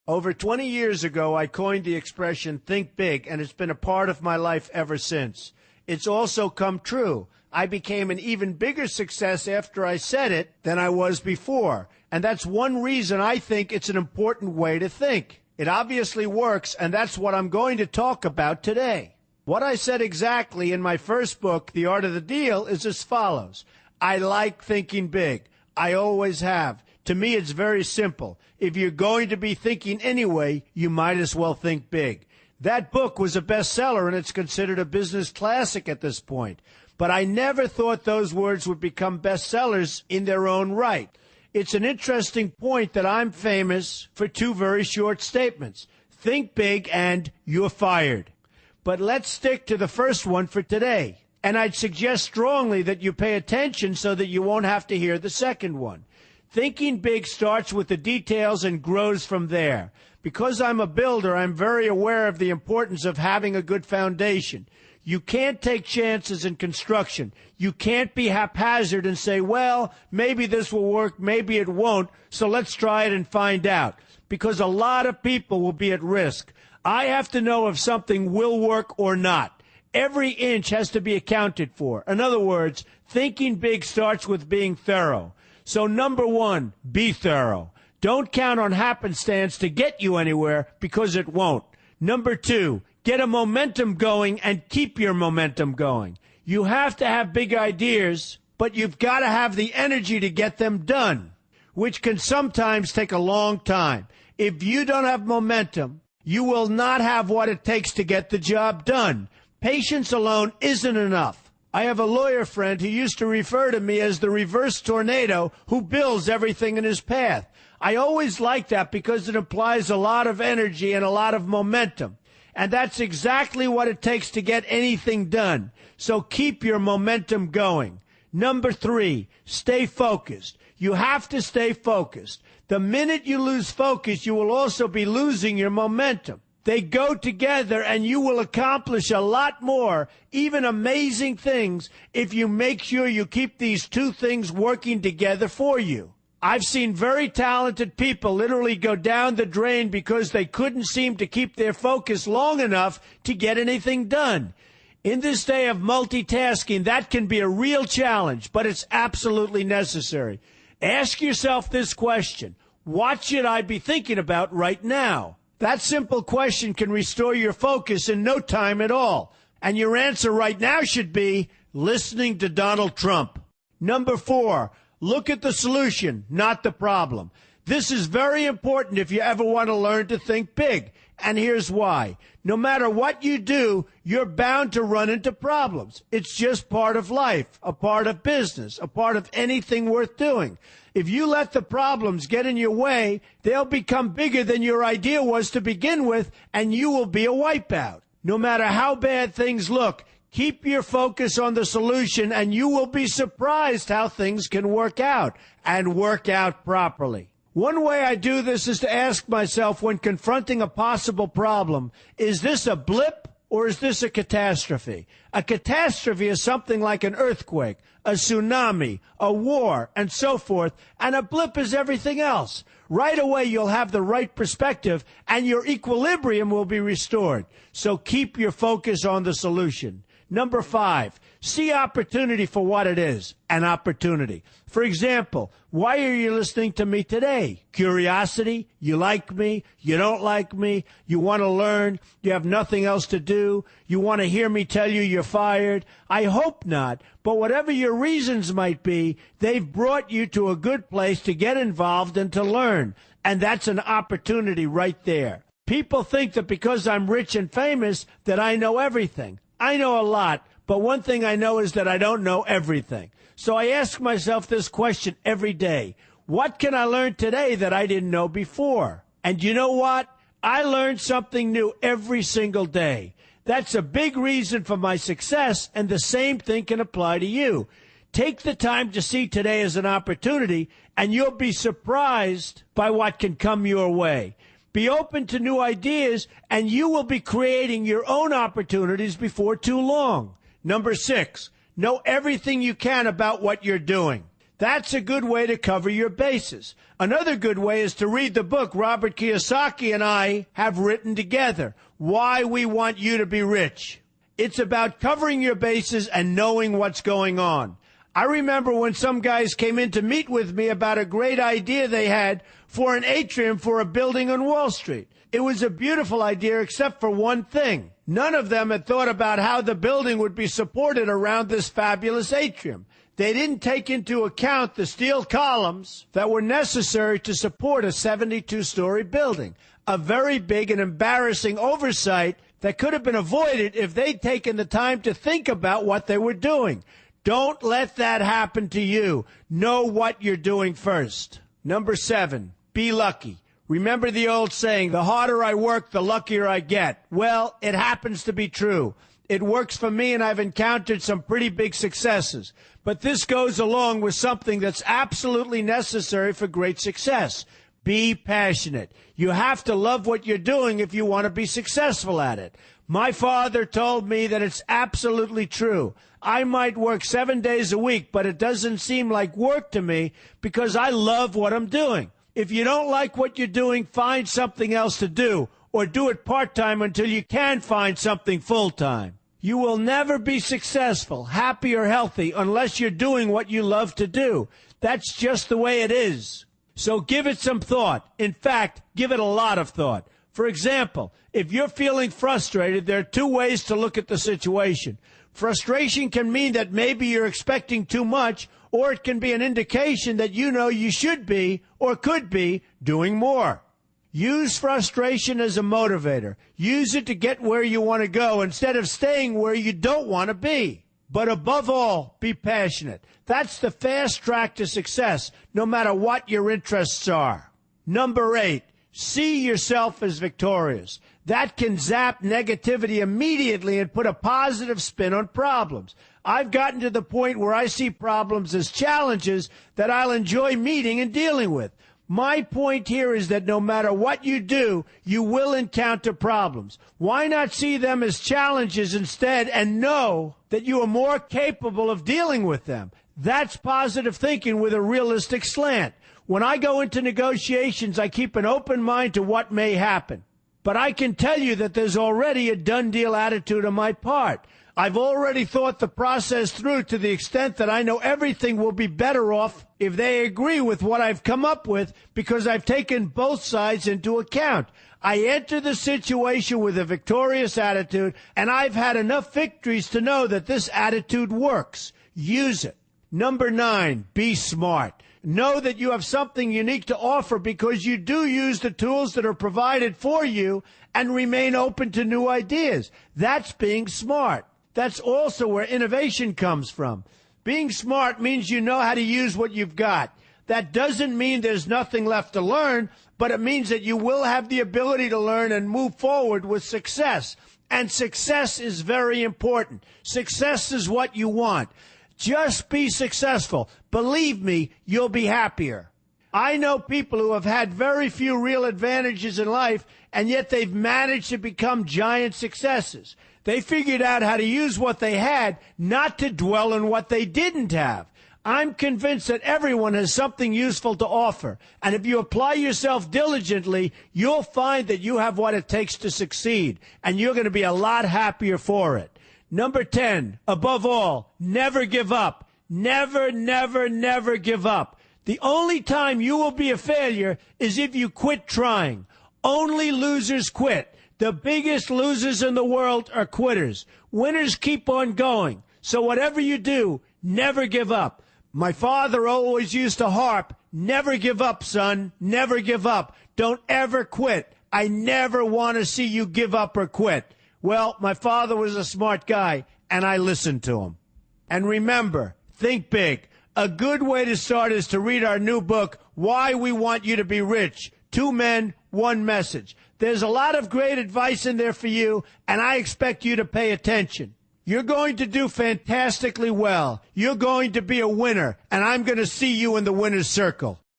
Over 20 years ago, I coined the expression, think big, and it's been a part of my life ever since. It's also come true. I became an even bigger success after I said it than I was before. And that's one reason I think it's an important way to think. It obviously works, and that's what I'm going to talk about today. What I said exactly in my first book, The Art of the Deal, is as follows. I like thinking big. I always have. To me, it's very simple. If you're going to be thinking anyway, you might as well think big. That book was a bestseller, and it's considered a business classic at this point. But I never thought those words would become bestsellers in their own right. It's an interesting point that I'm famous for two very short statements. Think big and you're fired. But let's stick to the first one for today. And I'd suggest strongly that you pay attention so that you won't have to hear the second one. Thinking big starts with the details and grows from there. Because I'm a builder, I'm very aware of the importance of having a good foundation. You can't take chances in construction. You can't be haphazard and say, well, maybe this will work, maybe it won't, so let's try it and find out. Because a lot of people will be at risk. I have to know if something will work or not. Every inch has to be accounted for. In other words, thinking big starts with being thorough. So number one, be thorough. Don't count on happenstance to get you anywhere because it won't. Number two, get a momentum going and keep your momentum going. You have to have big ideas, but you've got to have the energy to get them done, which can sometimes take a long time. If you don't have momentum, you will not have what it takes to get the job done. Patience alone isn't enough. I have a lawyer friend who used to refer to me as the reverse tornado who builds everything in his path. I always like that because it implies a lot of energy and a lot of momentum. And that's exactly what it takes to get anything done. So keep your momentum going. Number three, stay focused. You have to stay focused. The minute you lose focus, you will also be losing your momentum. They go together, and you will accomplish a lot more, even amazing things, if you make sure you keep these two things working together for you. I've seen very talented people literally go down the drain because they couldn't seem to keep their focus long enough to get anything done. In this day of multitasking, that can be a real challenge, but it's absolutely necessary. Ask yourself this question: what should I be thinking about right now? That simple question can restore your focus in no time at all. And your answer right now should be listening to Donald Trump. Number four, look at the solution, not the problem. This is very important if you ever want to learn to think big. And here's why. No matter what you do, you're bound to run into problems. It's just part of life, a part of business, a part of anything worth doing. If you let the problems get in your way, they'll become bigger than your idea was to begin with, and you will be a wipeout. No matter how bad things look, keep your focus on the solution, and you will be surprised how things can work out, and work out properly. One way I do this is to ask myself when confronting a possible problem, is this a blip or is this a catastrophe? A catastrophe is something like an earthquake, a tsunami, a war, and so forth, and a blip is everything else. Right away you'll have the right perspective and your equilibrium will be restored. So keep your focus on the solution. Number five, see opportunity for what it is, an opportunity. For example, why are you listening to me today? Curiosity? You like me? You don't like me? You want to learn? You have nothing else to do? You want to hear me tell you you're fired? I hope not. But whatever your reasons might be, they've brought you to a good place to get involved and to learn. And that's an opportunity right there. People think that because I'm rich and famous that I know everything. I know a lot, but one thing I know is that I don't know everything. So I ask myself this question every day. What can I learn today that I didn't know before? And you know what? I learn something new every single day. That's a big reason for my success, and the same thing can apply to you. Take the time to see today as an opportunity, and you'll be surprised by what can come your way. Be open to new ideas, and you will be creating your own opportunities before too long. Number six, know everything you can about what you're doing. That's a good way to cover your bases. Another good way is to read the book Robert Kiyosaki and I have written together, Why We Want You to Be Rich. It's about covering your bases and knowing what's going on. I remember when some guys came in to meet with me about a great idea they had for an atrium for a building on Wall Street. It was a beautiful idea except for one thing. None of them had thought about how the building would be supported around this fabulous atrium. They didn't take into account the steel columns that were necessary to support a 72-story building, a very big and embarrassing oversight that could have been avoided if they'd taken the time to think about what they were doing. Don't let that happen to you. Know what you're doing first. Number 7, be lucky. Remember the old saying, the harder I work, the luckier I get. Well, it happens to be true. It works for me, and I've encountered some pretty big successes. But this goes along with something that's absolutely necessary for great success. Be passionate. You have to love what you're doing if you want to be successful at it. My father told me that it's absolutely true. I might work 7 days a week, but it doesn't seem like work to me because I love what I'm doing. If you don't like what you're doing, find something else to do, or do it part-time until you can find something full-time. You will never be successful, happy, or healthy unless you're doing what you love to do. That's just the way it is. So give it some thought. In fact, give it a lot of thought. For example, if you're feeling frustrated, there are 2 ways to look at the situation. Frustration can mean that maybe you're expecting too much, or it can be an indication that you know you should be or could be doing more. Use frustration as a motivator. Use it to get where you want to go instead of staying where you don't want to be. But above all, be passionate. That's the fast track to success, no matter what your interests are. Number 8, see yourself as victorious. That can zap negativity immediately and put a positive spin on problems. I've gotten to the point where I see problems as challenges that I'll enjoy meeting and dealing with. My point here is that no matter what you do, you will encounter problems. Why not see them as challenges instead and know that you are more capable of dealing with them? That's positive thinking with a realistic slant. When I go into negotiations, I keep an open mind to what may happen. But I can tell you that there's already a done deal attitude on my part. I've already thought the process through to the extent that I know everything will be better off if they agree with what I've come up with because I've taken both sides into account. I enter the situation with a victorious attitude, and I've had enough victories to know that this attitude works. Use it. Number 9, be smart. Know that you have something unique to offer because you do use the tools that are provided for you and remain open to new ideas. That's being smart. That's also where innovation comes from. Being smart means you know how to use what you've got. That doesn't mean there's nothing left to learn, but it means that you will have the ability to learn and move forward with success. And success is very important. Success is what you want. Just be successful. Believe me, you'll be happier. I know people who have had very few real advantages in life, and yet they've managed to become giant successes. They figured out how to use what they had, not to dwell on what they didn't have. I'm convinced that everyone has something useful to offer, and if you apply yourself diligently, you'll find that you have what it takes to succeed, and you're going to be a lot happier for it. Number 10, above all, never give up. Never, never, never give up. The only time you will be a failure is if you quit trying. Only losers quit. The biggest losers in the world are quitters. Winners keep on going. So whatever you do, never give up. My father always used to harp, never give up, son, never give up. Don't ever quit. I never want to see you give up or quit. Well, my father was a smart guy, and I listened to him. And remember, think big. A good way to start is to read our new book, Why We Want You to Be Rich. 2 men, 1 message. There's a lot of great advice in there for you, and I expect you to pay attention. You're going to do fantastically well. You're going to be a winner, and I'm going to see you in the winner's circle.